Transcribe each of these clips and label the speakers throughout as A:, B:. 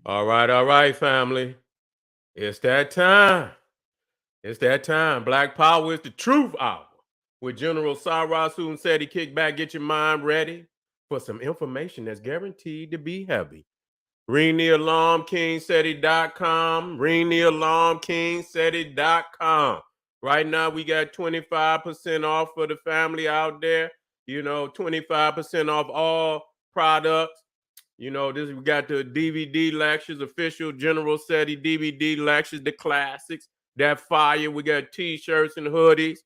A: All right, family. It's that time. It's that time. Black Power is the truth hour. With General Sara, Suten Seti, kick back, get your mind ready for some information that's guaranteed to be heavy. Ring the alarm, kingseti.com. Ring the alarm, kingseti.com. Right now, we got 25% off for the family out there. 25% off all products. We got the DVD lectures, official General Seti DVD lectures, the classics, that fire. We got t-shirts and hoodies.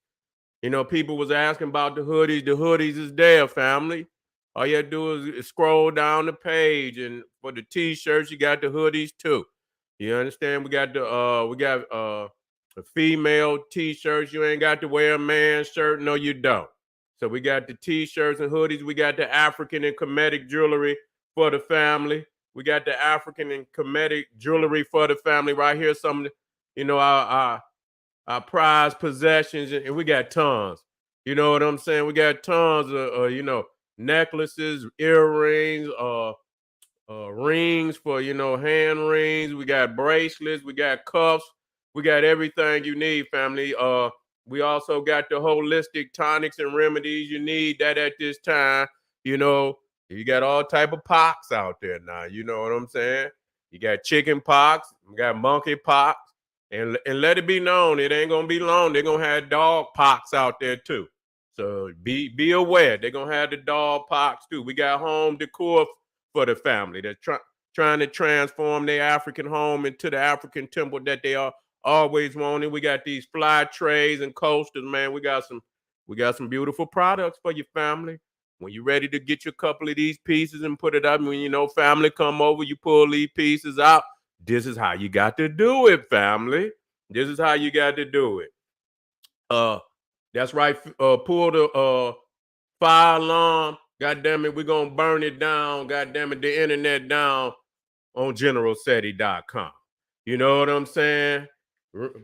A: People was asking about the hoodies. The hoodies is there, family. All you have to do is scroll down the page, and for the t-shirts, you got the hoodies too. You understand? We got the female t-shirts. You ain't got to wear a man's shirt. No, you don't. So we got the t-shirts and hoodies. We got the African and Kemetic jewelry for the family. We got the African and Kemetic jewelry for the family right here. Some, our prized possessions, and we got tons. You know what I'm saying? We got tons of, necklaces, earrings, rings for, hand rings. We got bracelets. We got cuffs. We got everything you need, family. We also got the holistic tonics and remedies you need that at this time. You got all type of pox out there now. You know what I'm saying? You got chicken pox. We got monkey pox. And let it be known, it ain't gonna be long. They're gonna have dog pox out there too. So be aware. They're gonna have the dog pox too. We got home decor for the family. They're trying to transform their African home into the African temple that they are always wanted. We got these fly trays and coasters, man. We got some beautiful products for your family. When you're ready to get your couple of these pieces and put it up, when family come over, you pull these pieces out. This is how you got to do it, family. This is how you got to do it. That's right. Pull the fire alarm. God damn it, we're gonna burn it down. God damn it, the internet down on generalseti.com. You know what I'm saying?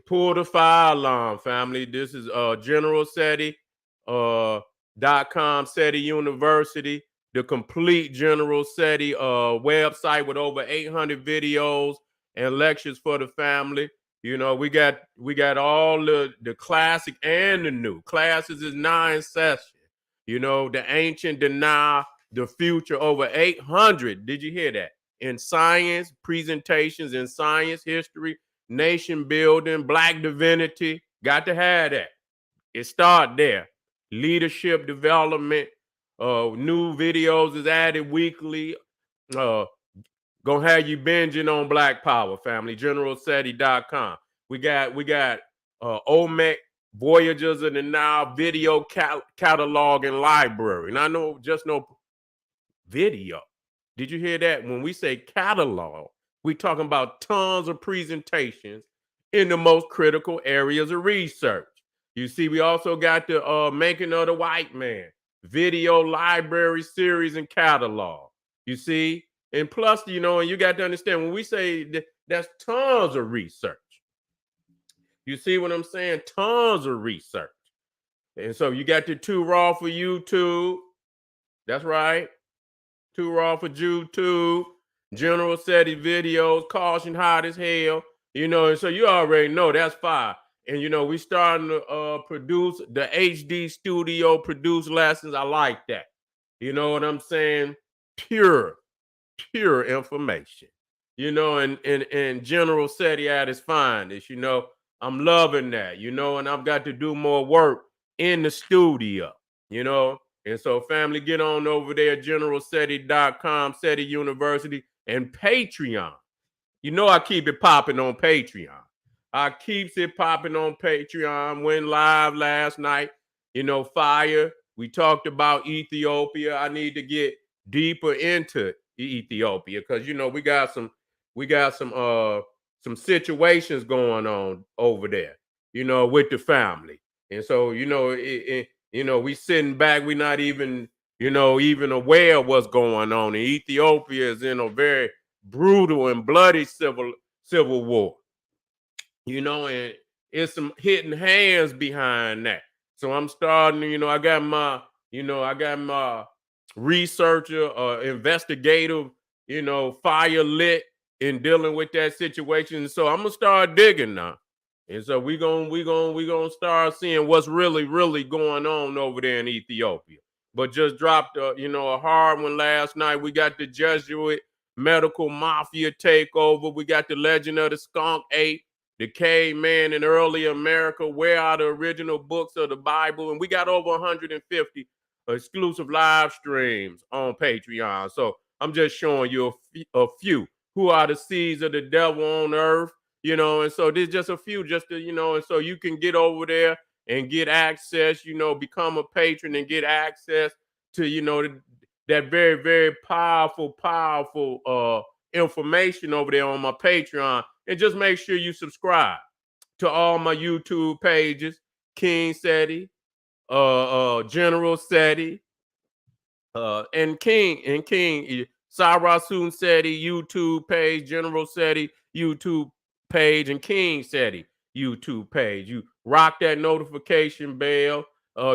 A: Pull the fire alarm, family. This is generalseti.com, Seti University, the complete General Seti website with over 800 videos and lectures for the family. We got all the classic and the new classes is now in session. The ancient, the now, the future, over 800. Did you hear that? In science, presentations in science, history, nation building, black divinity. Got to have that. It start there. Leadership development, new videos is added weekly. Gonna have you binging on Black Power, family. GeneralSeti.com. We got Olmec Voyagers in the Now video catalog and library. And I know just no video. Did you hear that? When we say catalog, we talking about tons of presentations in the most critical areas of research. You see, we also got the Making of the White Man video library series and catalog. You see, and plus, and you got to understand when we say that's tons of research. You see what I'm saying? Tons of research. And so you got the 2 Raw for YouTube. That's right. 2 Raw for YouTube. General Seti videos, caution hot as hell. And so you already know that's fire. And we starting to produce the HD studio produce lessons. I like that. You know what I'm saying? Pure information. And General Seti at its finest. I'm loving that. And I've got to do more work in the studio. And so, family, get on over there, generalseti.com, Seti University, and Patreon. I keep it popping on Patreon. I keeps it popping on Patreon. Went live last night. Fire. We talked about Ethiopia. I need to get deeper into Ethiopia because we got some situations going on over there. With the family, and so we sitting back. We're not even even aware of what's going on. And Ethiopia is in a very brutal and bloody civil war. And it's some hidden hands behind that. So I'm starting, I got my researcher, investigative, fire lit, in dealing with that situation. So I'm gonna start digging now. And so we gonna start seeing what's really going on over there in Ethiopia. But just dropped a hard one last night. We got the Jesuit medical mafia takeover. We got the legend of the skunk ape, the caveman in early America. Where are the original books of the Bible? And we got over 150 exclusive live streams on Patreon. So I'm just showing you a few. Who are the seeds of the devil on earth? And so there's just a few, just to, and so you can get over there and get access, become a patron and get access to, that very, very powerful information over there on my Patreon. And just make sure you subscribe to all my YouTube pages, King Seti, General Seti, and King Sara Seti YouTube page, General Seti YouTube page, and King Seti YouTube page. You rock that notification bell.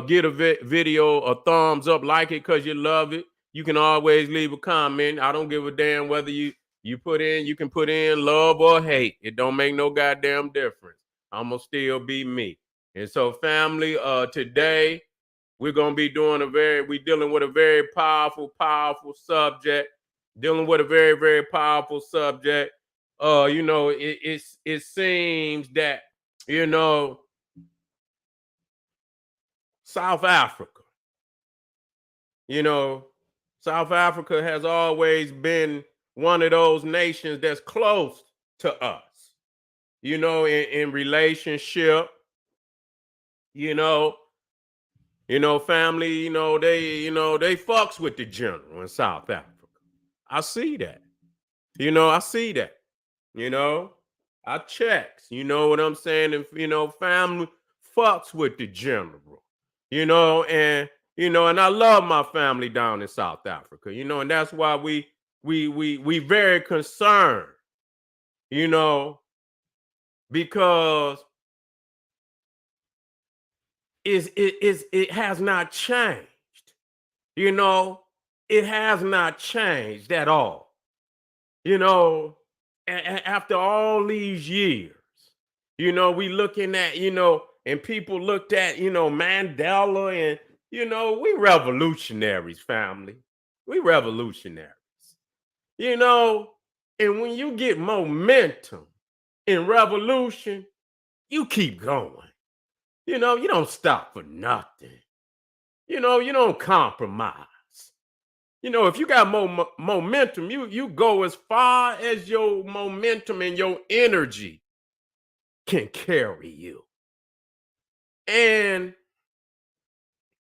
A: Get a video a thumbs up, like it because you love it. You can always leave a comment. I don't give a damn whether you can put in love or hate. It don't make no goddamn difference. I'm gonna still be me. And so, family, today we're gonna be dealing with a very powerful subject, dealing with a very, very powerful subject. It seems that, you know, South Africa, you know, South Africa has always been one of those nations that's close to us, in relationship, you know, family, they fucks with the general in South Africa. I see that. I see that. You know, I checks. You know what I'm saying? And family fucks with the general. And I love my family down in South Africa. And that's why we very concerned. Because it has not changed. It has not changed at all. After all these years, we looking at, and people looked at, Mandela, and, we revolutionaries, family. We revolutionaries, you know, and when you get momentum in revolution, you keep going. You don't stop for nothing. You don't compromise. If you got more momentum, you go as far as your momentum and your energy can carry you. And,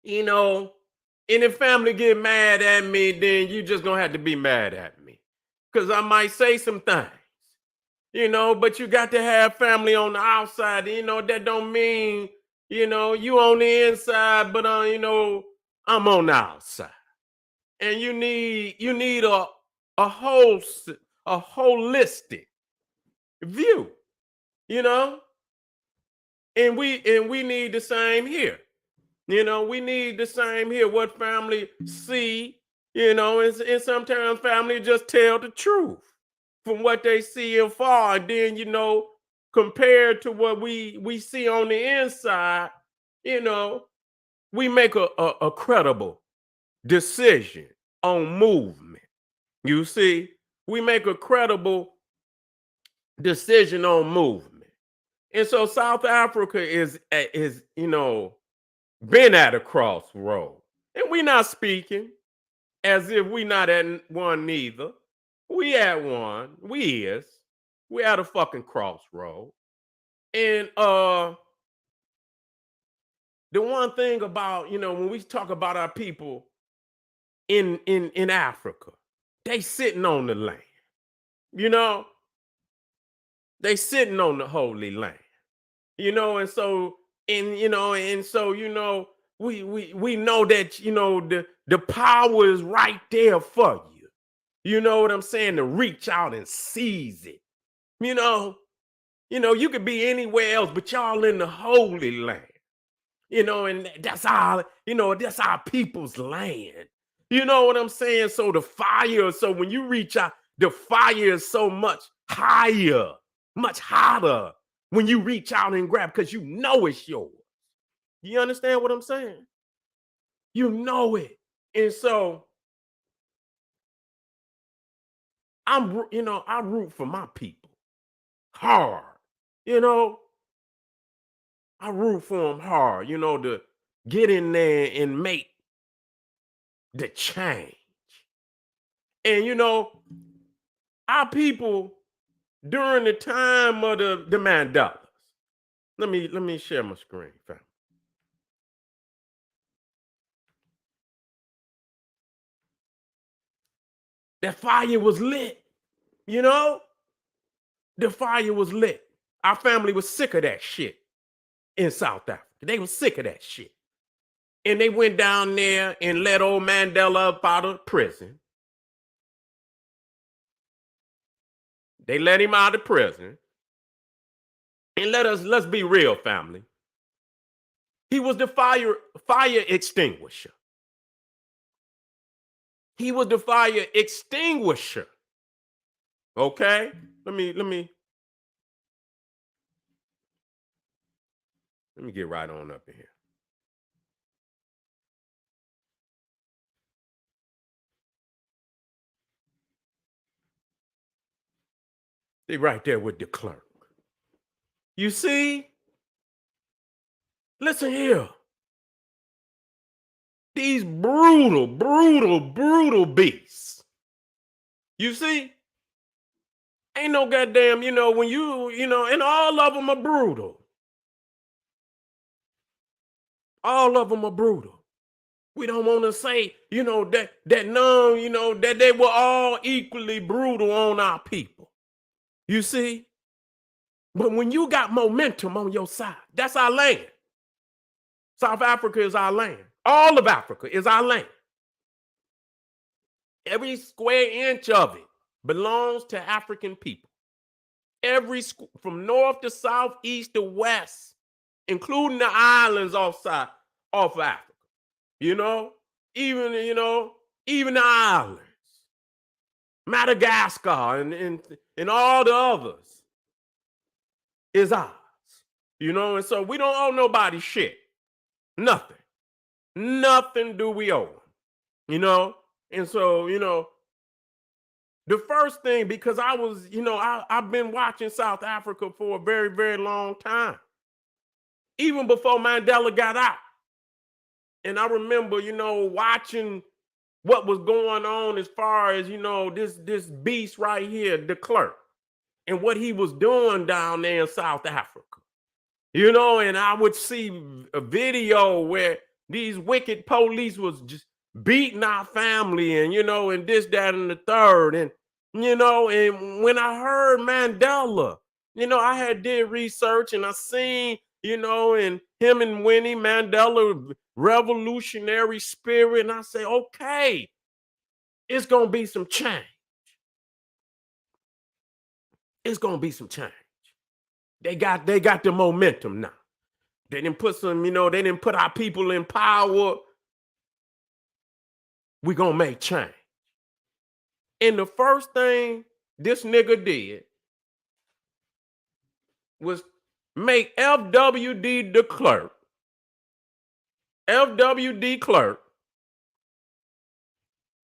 A: and if family get mad at me, then you just gonna have to be mad at me. Because I might say some things, but you got to have family on the outside. That don't mean, you on the inside, but, I'm on the outside. And you need a holistic view, and we need the same here. We need the same here. What family see, and sometimes family just tell the truth from what they see afar, and then compared to what we see on the inside, we make a credible decision on movement. You see, we make a credible decision on movement. And so South Africa is been at a crossroad. And we not speaking as if we not at one neither. We at one. We at a fucking crossroad. And the one thing about, when we talk about our people in Africa, they sitting on the land. They sitting on the holy land. And so we know that the power is right there for you. You know what I'm saying? To reach out and seize it. You could be anywhere else, but y'all in the holy land. And that's our people's land. You know what I'm saying? So the fire, so when you reach out, The fire is so much higher, much hotter when you reach out and grab because you know it's yours. You understand what I'm saying? You know it. And so I root for my people hard. You know, I root for them hard, to get in there and make the change. And our people during the time of the Mandelas. Let me share my screen, fam. That fire was lit, you know? The fire was lit. Our family was sick of that shit in South Africa. They were sick of that shit. And they went down there and let old Mandela up out of prison. They let him out of prison. And let's be real, family. He was the fire extinguisher. He was the fire extinguisher. Okay? Let me get right on up in here. They right there with the clerk. You see? Listen here. These brutal, brutal, brutal beasts. You see? Ain't no goddamn, when and all of them are brutal. All of them are brutal. We don't want to say, that none, that they were all equally brutal on our people. You see? But when you got momentum on your side, that's our land. South Africa is our land. All of Africa is our land. Every square inch of it belongs to African people. From north to south, east to west, including the islands off Africa. Even even the islands, Madagascar, and all the others is ours. And so we don't owe nobody shit. Nothing. Nothing do we owe them. And so, the first thing, because I've been watching South Africa for a very, very long time, even before Mandela got out. And I remember, watching what was going on as far as, this beast right here, de Klerk, and what he was doing down there in South Africa. And I would see a video where these wicked police was just beating our family and, and this, that, and the third. And, and when I heard Mandela, I had did research and I seen, and him and Winnie Mandela, revolutionary spirit. And I say, okay, it's going to be some change. It's going to be some change. They got the momentum now. They didn't put they didn't put our people in power. We're going to make change. And the first thing this nigga did was make FWD de Klerk, FWD Klerk,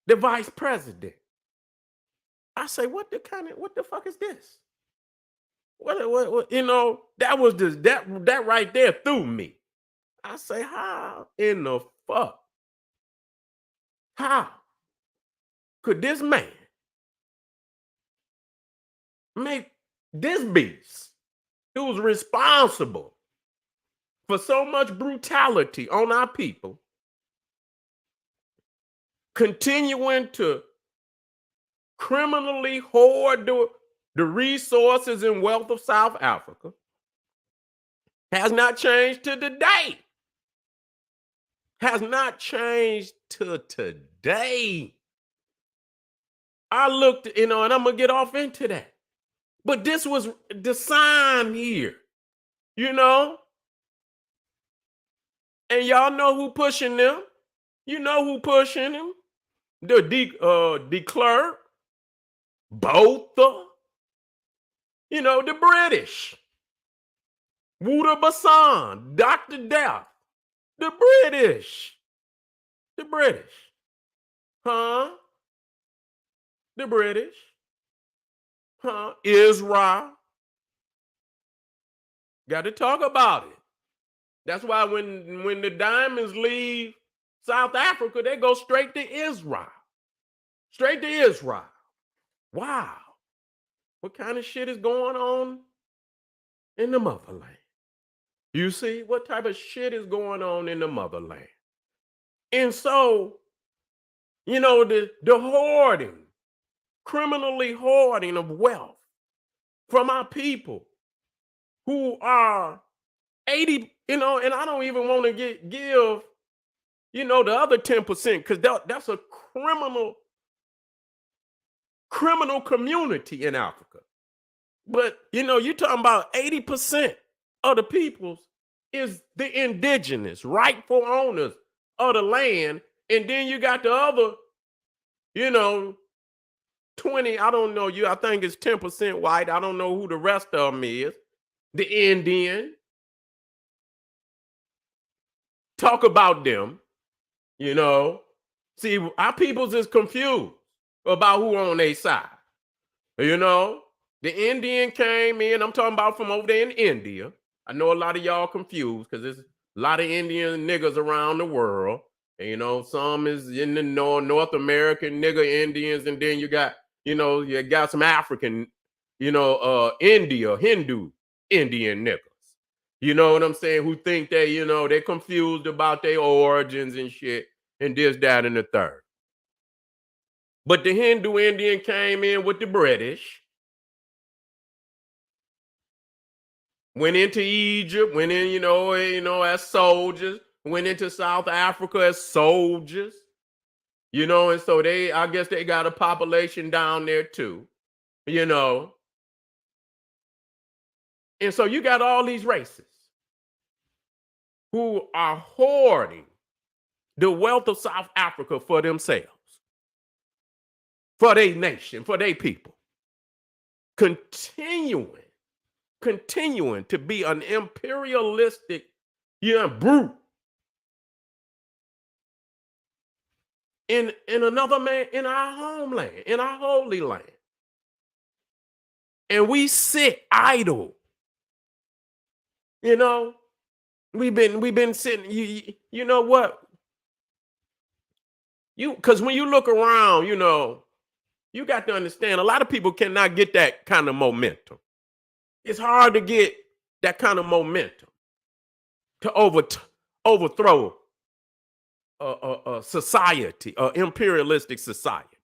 A: the vice president. I say, what the fuck is this? What that was just that right there threw me. I say, how in the fuck? How could this man make this beast who was responsible for so much brutality on our people continuing to criminally hoard the resources and wealth of South Africa has not changed to today. Has not changed to today. I looked, and I'm going to get off into that. But this was the sign here, And y'all know who pushing them. You know who pushing them. The de Klerk. Botha, the British, Wouter Bassan, Dr. Death, the British, the British, huh? The British, huh? Israel, got to talk about it. That's why when the diamonds leave South Africa, they go straight to Israel. Straight to Israel. Wow. What kind of shit is going on in the motherland? You see, what type of shit is going on in the motherland? And so, the hoarding, criminally hoarding of wealth from our people who are 80, and I don't even want to give, the other 10%, because that's a criminal community in Africa. But you're talking about 80% of the peoples is the indigenous, rightful owners of the land. And then you got the other, 20, I don't know, I think it's 10% white. I don't know who the rest of them is. The Indian. Talk about them, See, our peoples is confused about who on their side. The Indian came in. I'm talking about from over there in India. I know a lot of y'all confused because there's a lot of Indian niggas around the world. And, some is in the North American nigga Indians, and then you got some African, India, Hindu Indian niggas. You know what I'm saying? Who think they're confused about their origins and shit, and this, that, and the third. But the Hindu Indian came in with the British. Went into Egypt, went in, as soldiers, went into South Africa as soldiers, and so I guess they got a population down there too, And so you got all these races who are hoarding the wealth of South Africa for themselves, for their nation, for their people, continuing to be an imperialistic, brute in another man, in our homeland, in our holy land. And we sit idle. We've been sitting, you know what? Because when you look around, you got to understand a lot of people cannot get that kind of momentum. It's hard to get that kind of momentum to overthrow a society, an imperialistic society.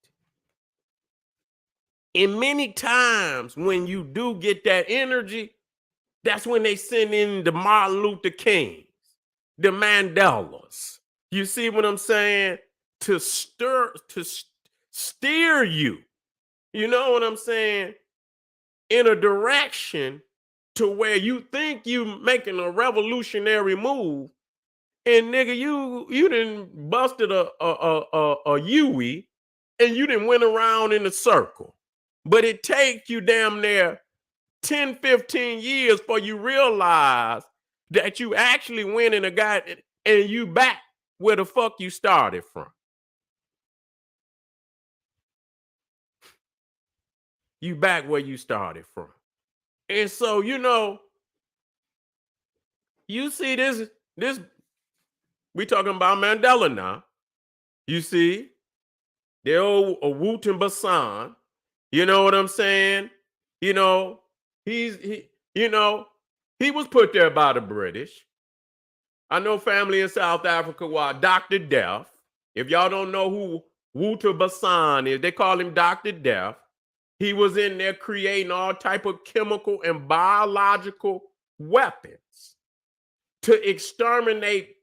A: And many times when you do get that energy, that's when they send in the Martin Luther Kings, the Mandelas. You see what I'm saying? To steer you, you know what I'm saying, in a direction to where you think you making a revolutionary move, and nigga, you done busted a Yui, and you done went around in a circle. But it takes you damn near 10, 15 years before you realize that you actually went in a guy and you back where the fuck you started from. You back where you started from. And so, you see this, we talking about Mandela now. You see, the old Wouter Bassan, you know what I'm saying? He was put there by the British. I know family in South Africa were Dr. Death. If y'all don't know who Wouter Bassan is, they call him Dr. Death. He was in there creating all type of chemical and biological weapons to exterminate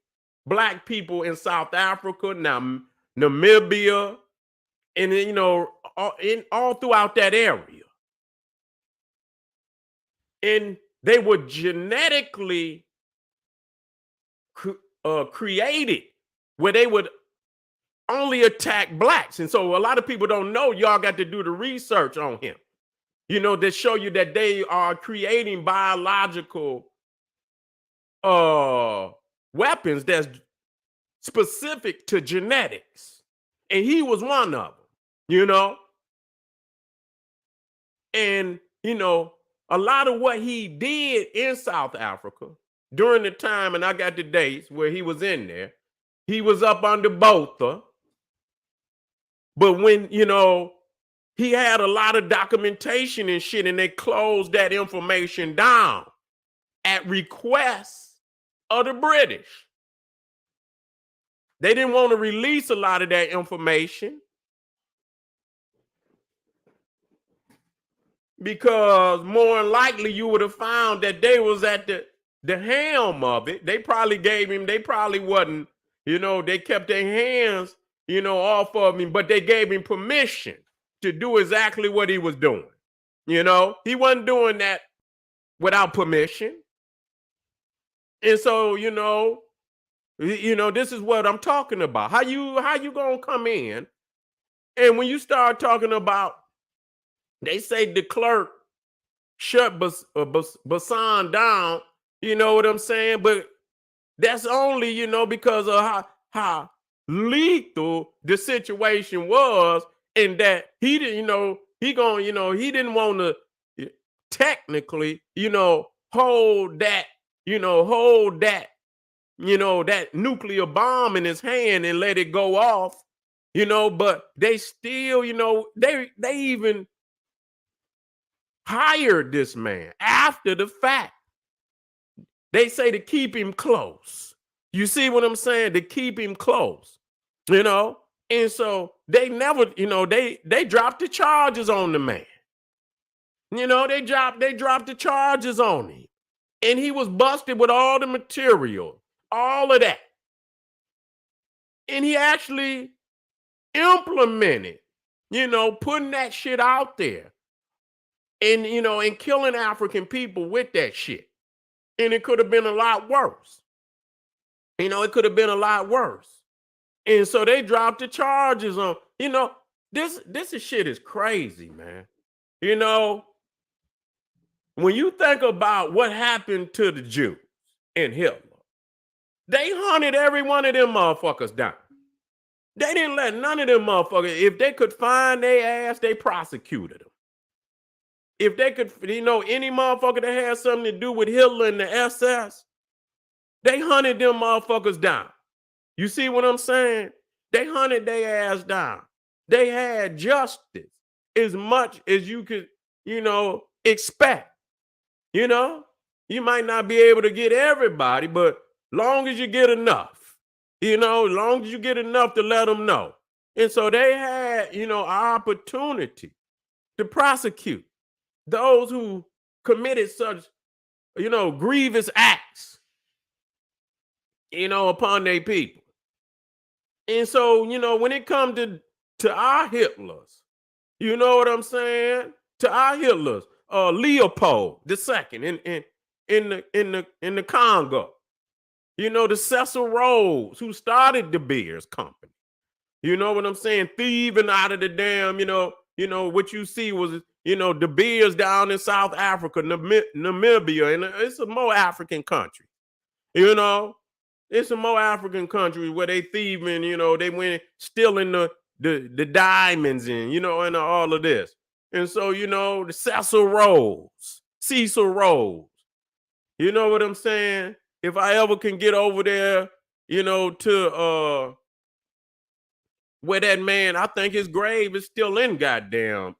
A: Black people in South Africa, now Namibia, and all throughout that area. And they were genetically created where they would only attacked blacks. And so a lot of people don't know, y'all got to do the research on him, that show you that they are creating biological weapons that's specific to genetics. And he was one of them, you know. And, a lot of what he did in South Africa during the time, and I got the dates where he was in there, he was up under Botha. But when, he had a lot of documentation and shit, and they closed that information down at request of the British. They didn't want to release a lot of that information because more than likely you would have found that they was at the helm of it. They probably wasn't, they kept their hands, off of him, but they gave him permission to do exactly what he was doing. He wasn't doing that without permission. And so, this is what I'm talking about. How you gonna come in? And when you start talking about, they say the clerk shut Basan down, you know what I'm saying? But that's only, because of how lethal the situation was, and that he didn't, he didn't want to technically, hold that, that nuclear bomb in his hand and let it go off, but they still, they even hired this man after the fact. They say to keep him close. You see what I'm saying? To keep him close, And so they never, they dropped the charges on the man. They dropped the charges on him. And he was busted with all the material, all of that. And he actually implemented, putting that shit out there. And, and killing African people with that shit. And it could have been a lot worse. It could have been a lot worse. And so they dropped the charges on, this shit is crazy, man. When you think about what happened to the Jews in Hitler, they hunted every one of them motherfuckers down. They didn't let none of them motherfuckers, if they could find their ass, they prosecuted them. If they could, any motherfucker that had something to do with Hitler and the SS, they hunted them motherfuckers down. You see what I'm saying? They hunted their ass down. They had justice as much as you could, expect. You might not be able to get everybody, but long as you get enough, long as you get enough to let them know. And so they had, an opportunity to prosecute those who committed such, grievous acts, upon their people. And so, when it comes to our Hitlers, you know what I'm saying? To our Hitlers, Leopold II in the Congo, the Cecil Rhodes who started the Beers Company. You know what I'm saying? Thieving out of the damn, what you see was, the Beers down in South Africa, Namibia, and it's a more African country. It's a more African country where they thieving, they went stealing the diamonds and all of this. And so, the Cecil Rhodes, you know what I'm saying? If I ever can get over there, to where that man, I think his grave is still in goddamn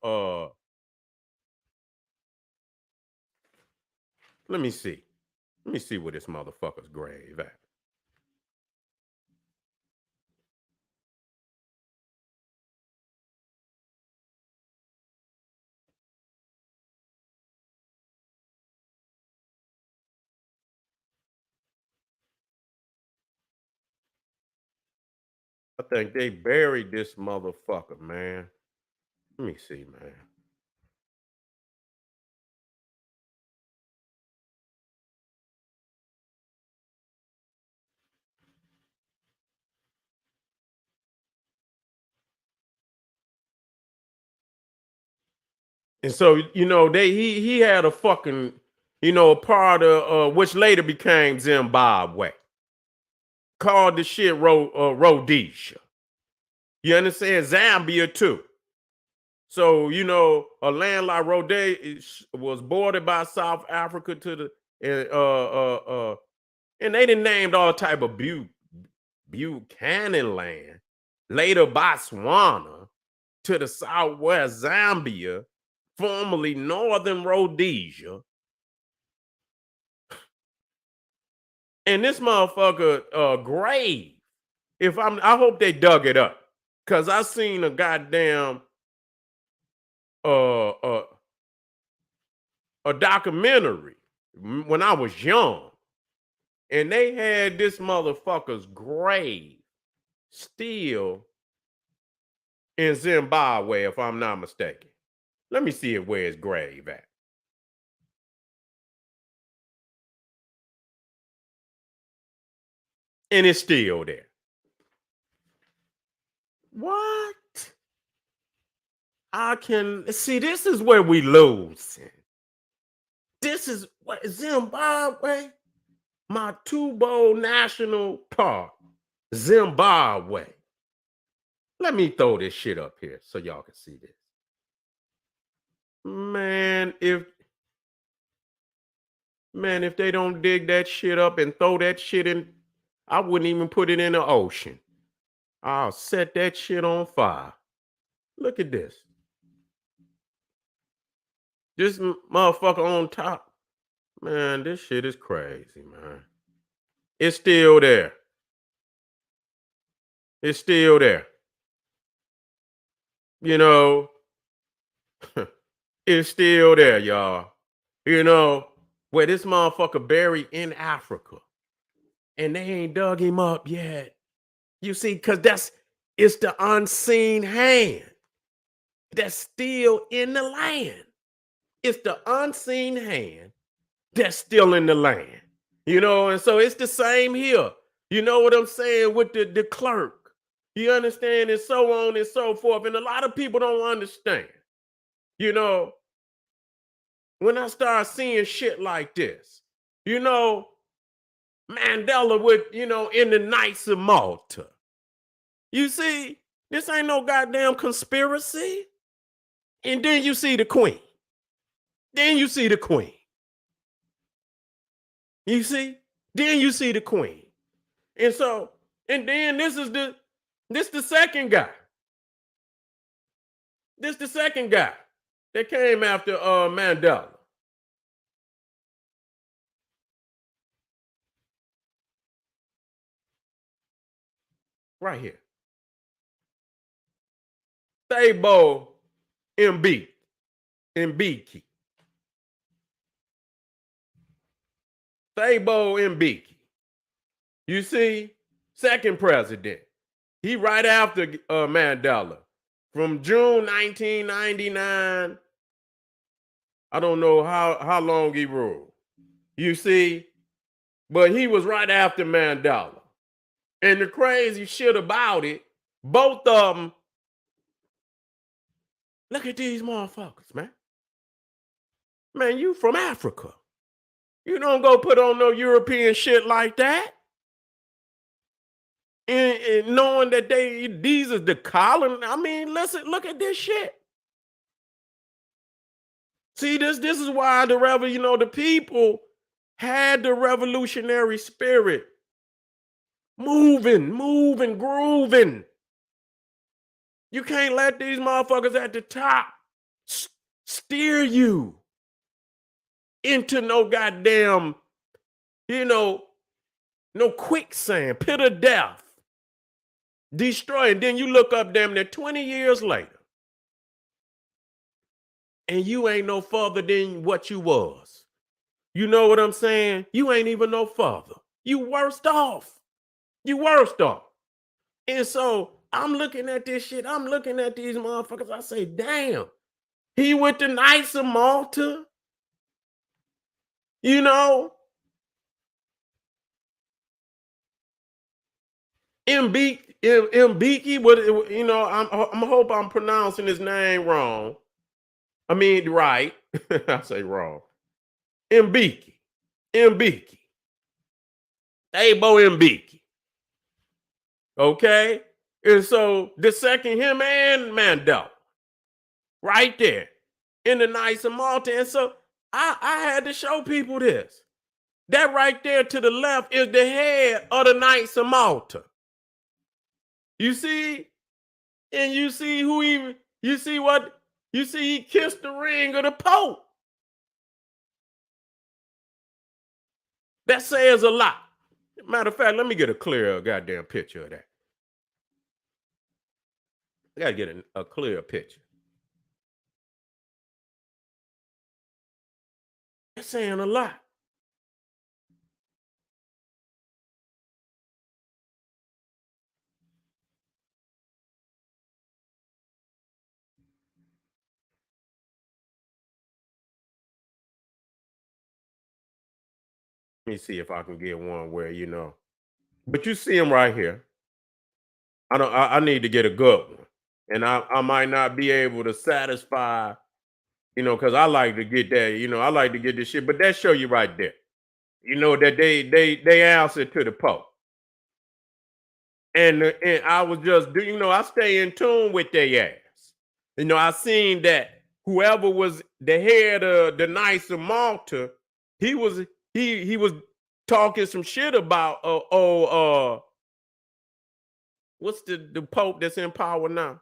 A: let me see. Let me see where this motherfucker's grave at. I think they buried this motherfucker, man. Let me see, man. And so, he had a fucking, a part of which later became Zimbabwe. Called the shit Rhodesia. You understand? Zambia too. So, a land like Rhodesia was bordered by South Africa to the and they done named all type of Buchanan land. Later Botswana to the southwest Zambia, formerly Northern Rhodesia. And this motherfucker grave. I hope they dug it up. Cause I seen a goddamn uh, uh a documentary when I was young, and they had this motherfucker's grave still in Zimbabwe, if I'm not mistaken. Let me see where his grave at. And it's still there. What? I can see this is where we lose. This is what Zimbabwe, my Tubo National Park, Zimbabwe. Let me throw this shit up here so y'all can see this. Man, if they don't dig that shit up and throw that shit in, I wouldn't even put it in the ocean. I'll set that shit on fire. Look at this. This motherfucker on top. Man, this shit is crazy, man. It's still there. It's still there. It's still there, y'all. Where this motherfucker buried in Africa. And they ain't dug him up yet. You see, because it's the unseen hand that's still in the land. It's the unseen hand that's still in the land. And so it's the same here. You know what I'm saying with the clerk. You understand, and so on and so forth. And a lot of people don't understand. When I start seeing shit like this, Mandela with, in the Knights of Malta. You see, this ain't no goddamn conspiracy. And then you see the queen. You see? Then you see the queen. And then this the second guy. This the second guy that came after Mandela. Right here. Thabo Mbeki. Thabo Mbeki. You see? Second president. He right after Mandela. From June 1999. I don't know how long he ruled. You see? But he was right after Mandela. And the crazy shit about it, both of them, look at these motherfuckers, man. Man, you from Africa. You don't go put on no European shit like that. And knowing that these is the colony. I mean, listen, look at this shit. See, this is why the people had the revolutionary spirit. Moving, grooving. You can't let these motherfuckers at the top steer you into no goddamn, no quicksand, pit of death. Destroy. And then you look up damn near 20 years later. And you ain't no further than what you was. You know what I'm saying? You ain't even no further. You worst off. And so I'm looking at this shit. I'm looking at these motherfuckers. I say, damn. He went to Knights of Malta. Mbeki, I hope I'm pronouncing his name wrong. I mean, right. I say wrong. Mbiki. Mbiki. Abo Mbiki. Okay? And so the second him and Mando, right there in the Knights of Malta. And so I had to show people this. That right there to the left is the head of the Knights of Malta. You see? And you see who he, you see what, you see he kissed the ring of the Pope. That says a lot. Matter of fact, let me get a clear goddamn picture of that. I gotta get a clear picture. That's saying a lot. Let me see if I can get one where but you see him right here. I need to get a good one. And I might not be able to satisfy, because I like to get that, I like to get this shit, but that show you right there. That they answer to the Pope. And I was just I stay in tune with their ass. I seen that whoever was the head of the Knights of Malta, he was he was talking some shit about what's the Pope that's in power now?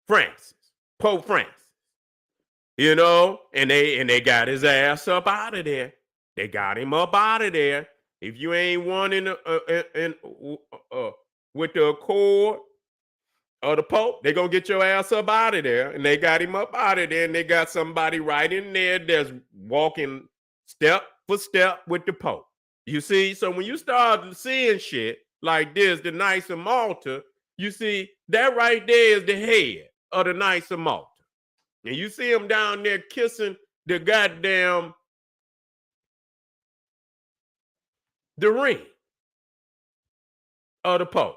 A: Francis, Pope Francis. And they got his ass up out of there. They got him up out of there. If you ain't one with the accord of the Pope, they gonna get your ass up out of there. And they got him up out of there, and they got somebody right in there that's walking step for step with the Pope. You see, so when you start seeing shit like this, the Knights of Malta, you see that right there is the head of the Knights of Malta. And you see him down there kissing the goddamn the ring of the Pope.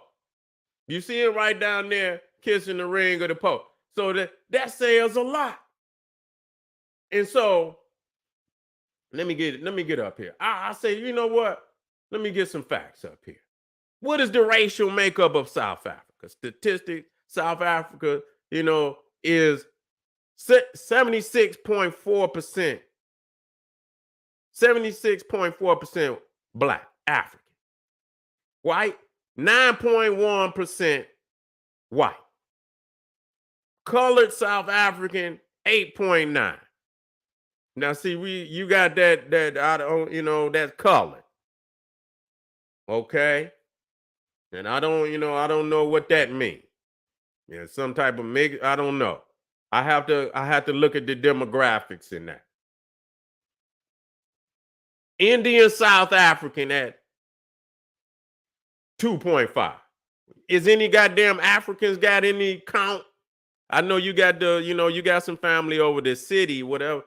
A: You see him right down there kissing the ring of the Pope. So that says a lot. And so let me get up here. I say, you know what? Let me get some facts up here. What is the racial makeup of South Africa? Statistics, South Africa, is 76.4%. 76.4% Black, African. White, 9.1% white. Colored South African, 8.9. Now, see, you got that I don't, that's colored. Okay. And I don't know what that means. Yeah, some type of mix, I don't know. I have to look at the demographics in that. Indian South African at 2.5. Is any goddamn Africans got any count? I know you got you got some family over the city, whatever,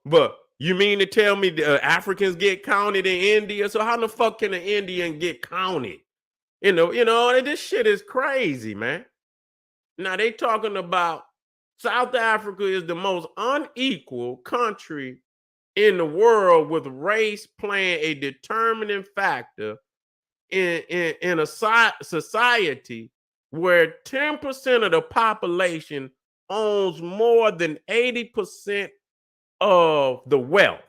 A: but you mean to tell me the Africans get counted in India? So how the fuck can an Indian get counted? This shit is crazy, man. Now they talking about South Africa is the most unequal country in the world, with race playing a determining factor in a society where 10% of the population owns more than 80% of the wealth,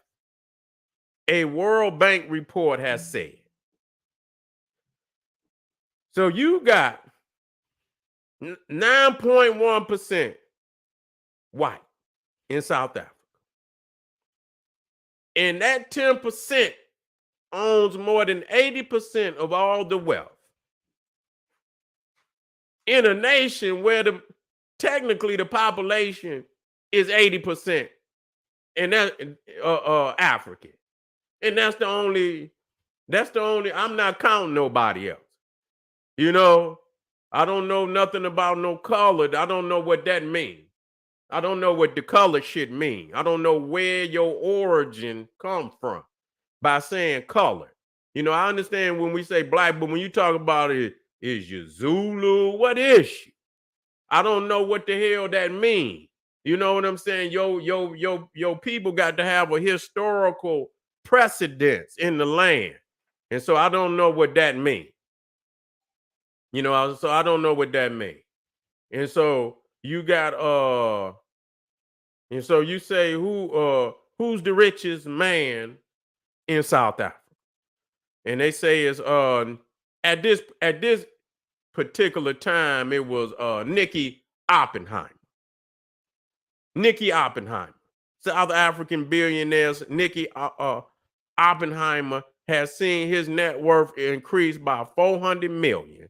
A: a World Bank report has said. So you got 9.1% white in South Africa. And that 10% owns more than 80% of all the wealth. In a nation where technically the population is 80%, and that's African. And that's the only, I'm not counting nobody else. I don't know nothing about no color. I don't know what that means. I don't know what the color shit mean. I don't know where your origin come from by saying color. I understand when we say black, but when you talk about it, is you Zulu? What is she? I don't know what the hell that means. You know what I'm saying? Yo people got to have a historical precedence in the land. And so I don't know what that means. So I don't know what that means. And so you got and so you say who's the richest man in South Africa? And they say it's at this particular time it was Nicky Oppenheimer. Nicky Oppenheimer. South African billionaires Nicky Oppenheimer has seen his net worth increase by 400 million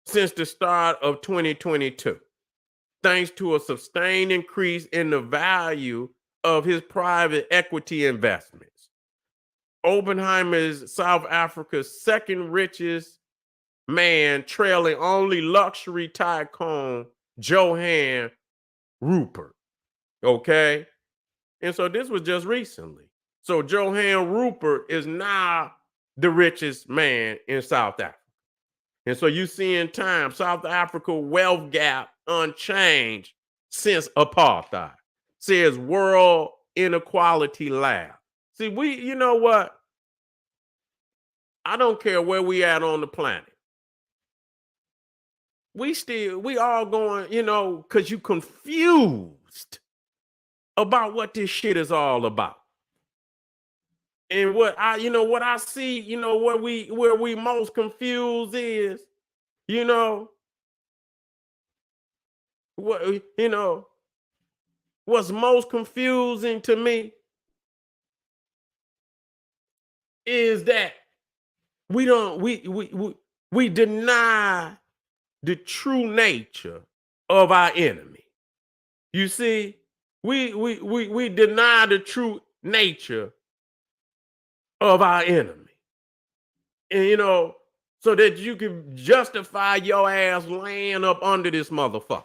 A: since the start of 2022, thanks to a sustained increase in the value of his private equity investments. Oppenheimer is South Africa's second richest man, trailing only luxury tycoon Johann Rupert. Okay. And so this was just recently. So Johann Rupert is now the richest man in South Africa. And so you see in time, South Africa wealth gap unchanged since apartheid, says World Inequality Lab. See, you know what? I don't care where we at on the planet. We all going, because you confused about what this shit is all about. And what I see, where we most confused is, you know, what what's most confusing to me is that we don't we deny the true nature of our enemy. You see, we deny the true nature of our enemy. And so that you can justify your ass laying up under this motherfucker,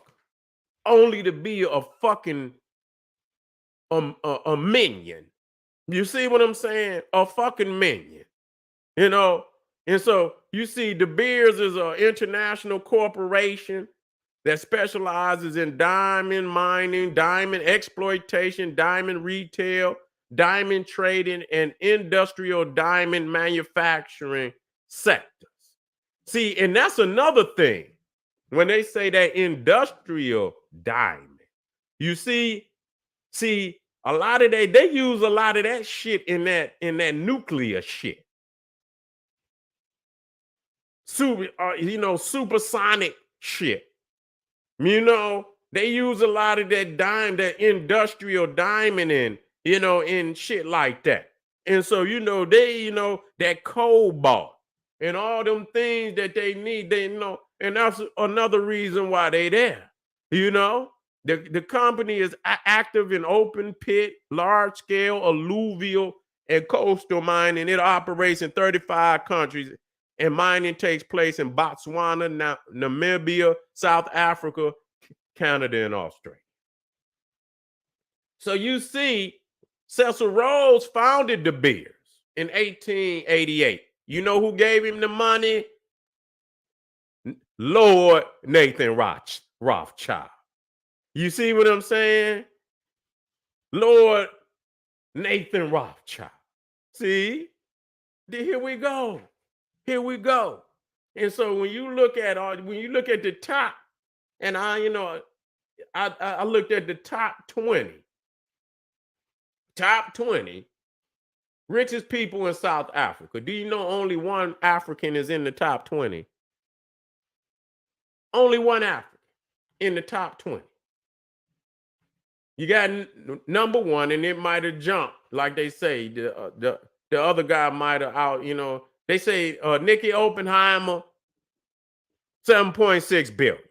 A: only to be a fucking a minion. You see what I'm saying? A fucking minion. You know, and so you see, De Beers is an international corporation that specializes in diamond mining, diamond exploitation, diamond retail, diamond trading, and industrial diamond manufacturing sectors. See, and that's another thing. When they say that industrial diamond, you see, a lot of they use a lot of that shit in that nuclear shit. Supersonic shit. They use a lot of that industrial diamond in shit like that. And so, that cobalt and all them things that they need, and that's another reason why they there. The company is active in open pit, large scale, alluvial, and coastal mining. It operates in 35 countries, and mining takes place in Botswana, Namibia, South Africa, Canada, and Australia. So you see, Cecil Rhodes founded De Beers in 1888. You know who gave him the money? Lord Nathan Rothschild. You see what I'm saying? Lord Nathan Rothschild. See? Here we go. Here we go. And so when you look at the top, and I looked at the top 20 richest people in South Africa. Do you know only one African is in the top 20? Only one African in the top 20. You got number one, and it might have jumped, like they say. The other guy might have out. They say Nicky Oppenheimer, 7.6 billion.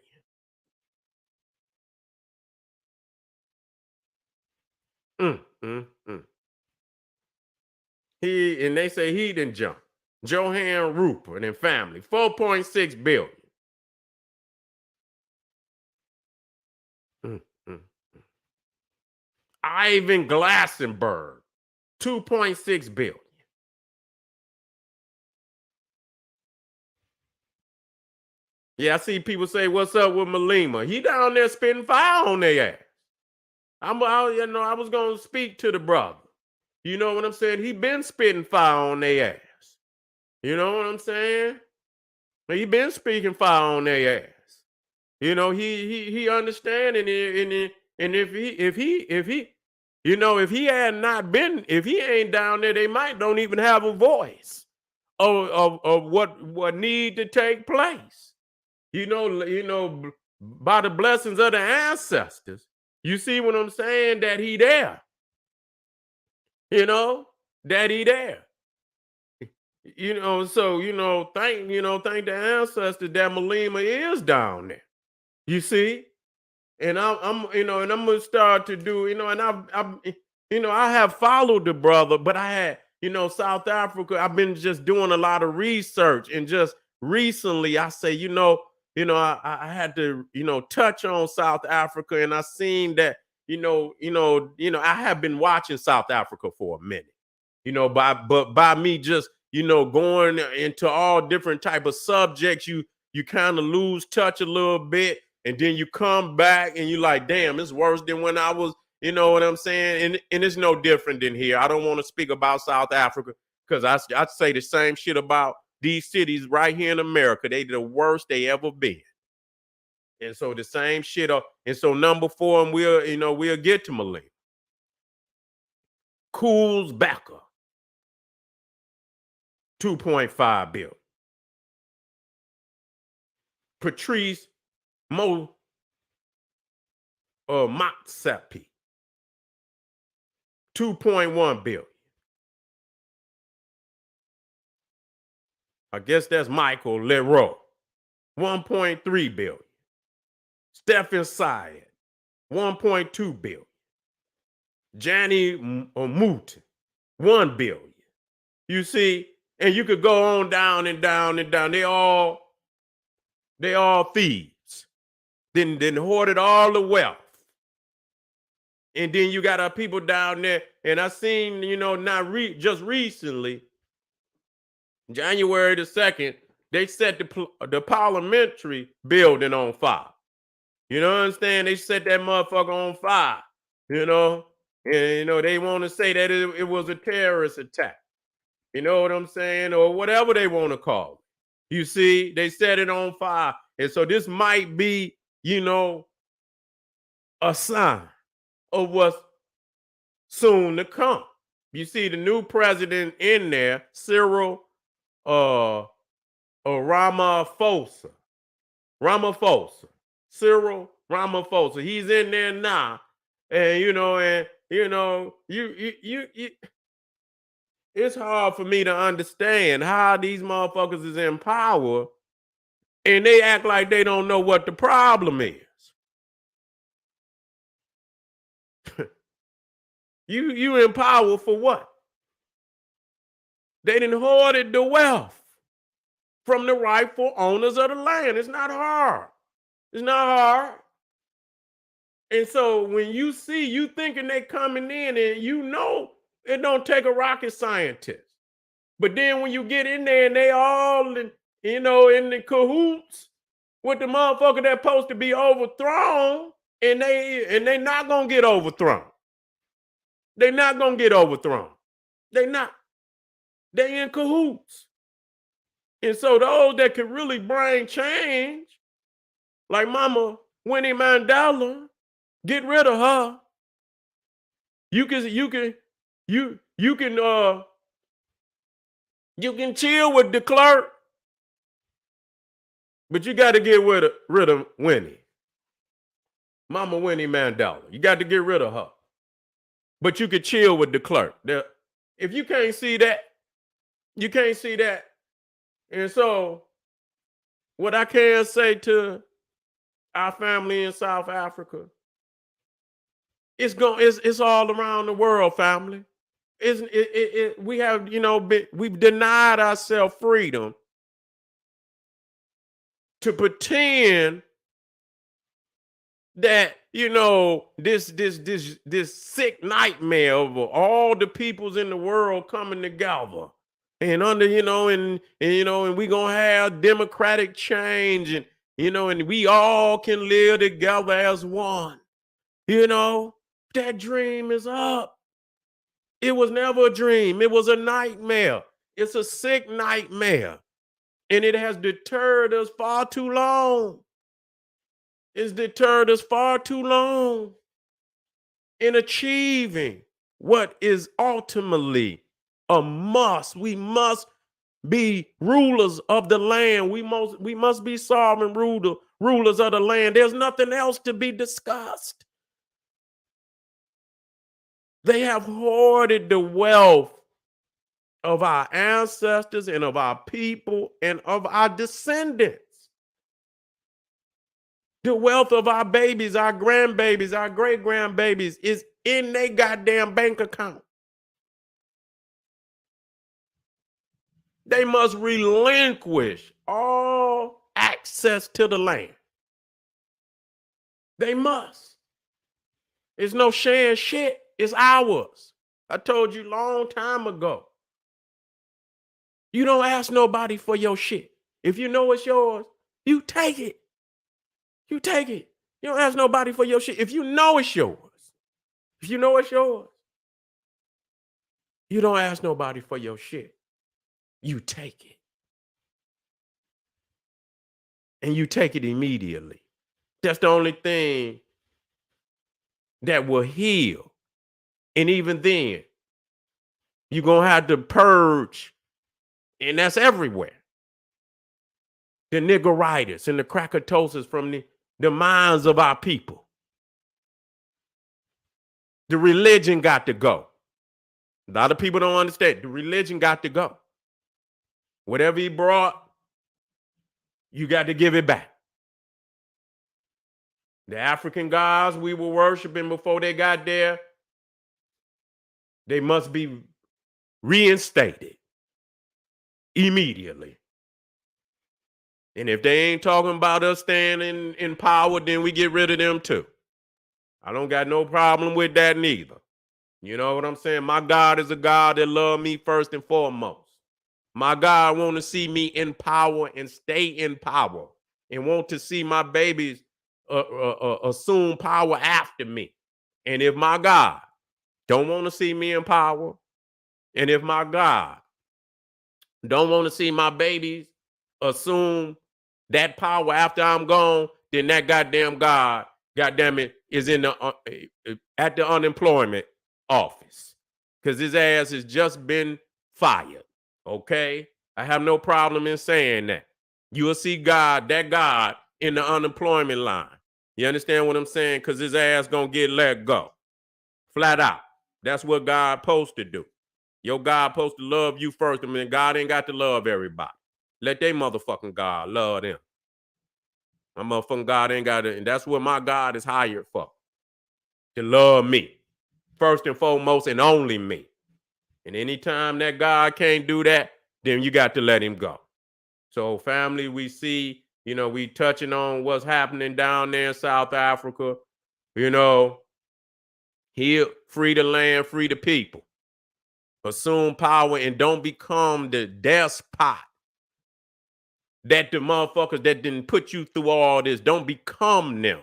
A: And they say he didn't jump. Johann Rupert and family, 4.6 billion. Ivan Glassenberg, 2.6 billion. Yeah, I see people say, "What's up with Malima?" He down there spitting fire on their ass. I was gonna speak to the brother. You know what I'm saying? He been spitting fire on their ass. You know what I'm saying? He been speaking fire on their ass. You know, he understanding it, and if he, if he had not been, if he ain't down there, they might don't even have a voice of what need to take place. By the blessings of the ancestors. You see what I'm saying? That he there. You know, that he there. So thank the ancestors that Malima is down there. You see, and I'm gonna start to do, and I have followed the brother, but I had, South Africa. I've been just doing a lot of research, and just recently, I say, I had to, touch on South Africa, and I seen that, I have been watching South Africa for a minute, by me just, going into all different type of subjects, you kind of lose touch a little bit, and then you come back and you like, damn, it's worse than when I was, you know what I'm saying? And it's no different than here. I don't want to speak about South Africa because I'd say the same shit about these cities right here in America. They the worst they ever been. And so the same shit and so number 4, and we'll get to Malay. Cools Becker, 2.5 billion. Patrice Mo Motsepe, 2.1 billion. I guess that's Michael Leroy, 1.3 billion. Stephen Syed, 1.2 billion. Johnny Moot, 1 billion. You see, and you could go on down and down and down. They all thieves. Then hoarded all the wealth. And then you got our people down there, and I seen, just recently, January the 2nd, they set the parliamentary building on fire. You know what I'm saying? They set that motherfucker on fire, and, they want to say that it was a terrorist attack. You know what I'm saying? Or whatever they want to call it. You see, they set it on fire. And so this might be, a sign of what's soon to come. You see the new president in there, Cyril Ramaphosa. Cyril Ramaphosa. He's in there now. And it's hard for me to understand how these motherfuckers is in power and they act like they don't know what the problem is. You in power for what? They done hoarded the wealth from the rightful owners of the land. It's not hard. It's not hard. And so when you thinking they coming in, and it don't take a rocket scientist. But then when you get in there and they all in the cahoots with the motherfucker that's supposed to be overthrown, and they not gonna get overthrown. They not gonna get overthrown. They not. They in cahoots. And so those that could really bring change, like Mama Winnie Mandela, get rid of her. You can chill with the clerk, but you got to get rid of Winnie. Mama Winnie Mandela. You got to get rid of her. But you could chill with the clerk. If you can't see that, you can't see that. And so what I can say to our family in South Africa, it's all around the world, family. We have, we've denied ourselves freedom to pretend that, this sick nightmare of all the peoples in the world coming together and under, and we gonna have democratic change, and we all can live together as one. That dream is up. It was never a dream. It was a nightmare. It's a sick nightmare. And it has deterred us far too long. It's deterred us far too long in achieving what is ultimately a must. We must be rulers of the land. We must be sovereign rulers of the land. There's nothing else to be discussed. They have hoarded the wealth of our ancestors and of our people and of our descendants. The wealth of our babies, our grandbabies, our great-grandbabies is in their goddamn bank account. They must relinquish all access to the land. They must. It's no sharing shit. It's ours. I told you long time ago. You don't ask nobody for your shit. If you know it's yours, you take it. You take it. You don't ask nobody for your shit. If you know it's yours, you don't ask nobody for your shit. You take it. And you take it immediately. That's the only thing that will heal. And even then, you're going to have to purge. And that's everywhere. The niggeritis and the crackatosis from the minds of our people. The religion got to go. A lot of people don't understand. The religion got to go. Whatever he brought, you got to give it back. The African gods we were worshiping before they got there, they must be reinstated immediately. And if they ain't talking about us staying in power, then we get rid of them too. I don't got no problem with that neither. You know what I'm saying? My God is a God that loves me first and foremost. My God want to see me in power and stay in power and want to see my babies assume power after me. And if my God don't want to see me in power, and if my God don't want to see my babies assume that power after I'm gone, then that goddamn God, goddamn it, is in at the unemployment office because his ass has just been fired. Okay, I have no problem in saying that. You will see that God, in the unemployment line. You understand what I'm saying? Because his ass gonna get let go, flat out. That's what God supposed to do. Your God supposed to love you first. I mean, God ain't got to love everybody. Let they motherfucking God love them. My motherfucking God ain't got to, and that's what my God is hired for. To love me. First and foremost and only me. And anytime that God can't do that, then you got to let him go. So family, we see, we touching on what's happening down there in South Africa. He'll free the land, free the people. Assume power and don't become the despot that the motherfuckers that didn't put you through all this, don't become them.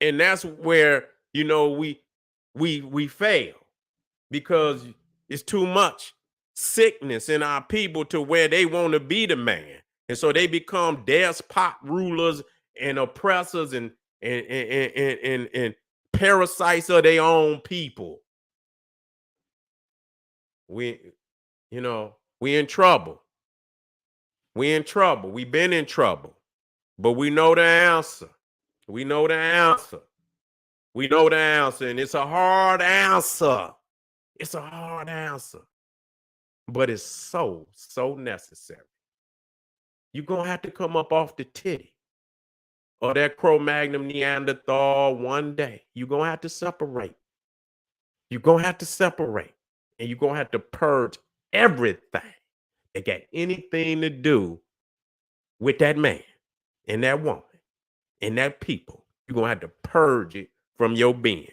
A: And that's where, we fail because it's too much sickness in our people to where they want to be the man. And so they become despot rulers and oppressors and parasites of their own people. We in trouble. We in trouble. We've been in trouble. But we know the answer. We know the answer. We know the answer. And it's a hard answer. It's a hard answer. But it's so necessary. You're going to have to come up off the titty or that Cro-Magnon Neanderthal one day. You're going to have to separate. You're going to have to separate. And you're going to have to purge everything that got anything to do with that man and that woman and that people. You're going to have to purge it from your being.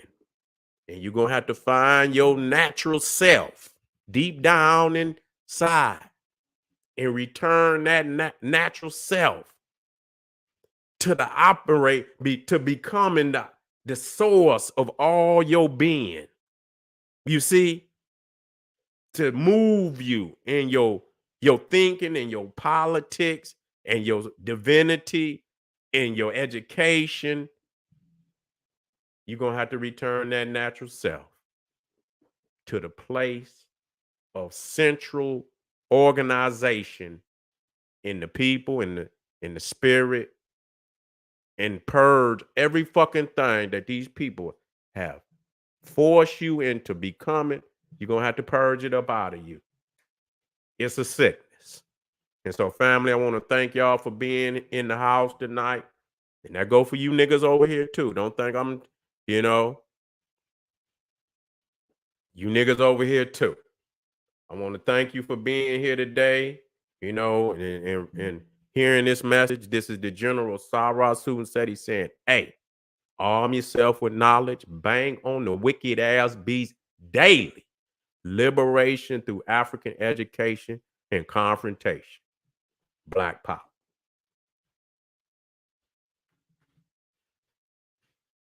A: And you're going to have to find your natural self deep down inside and return that natural self to the to becoming the source of all your being. You see, to move you in your thinking and your politics and your divinity and your education, you're gonna have to return that natural self to the place of central organization in the people, in the spirit, and purge every fucking thing that these people have forced you into becoming. You're gonna have to purge it up out of you. It's a sickness. And so, family, I want to thank y'all for being in the house tonight. And that go for you niggas over here too. Don't think I'm, you know, you niggas over here too. I want to thank you for being here today, and hearing this message. This is the General Sara Suten saying, hey, arm yourself with knowledge, bang on the wicked ass beast daily. Liberation through African education and confrontation. Black power.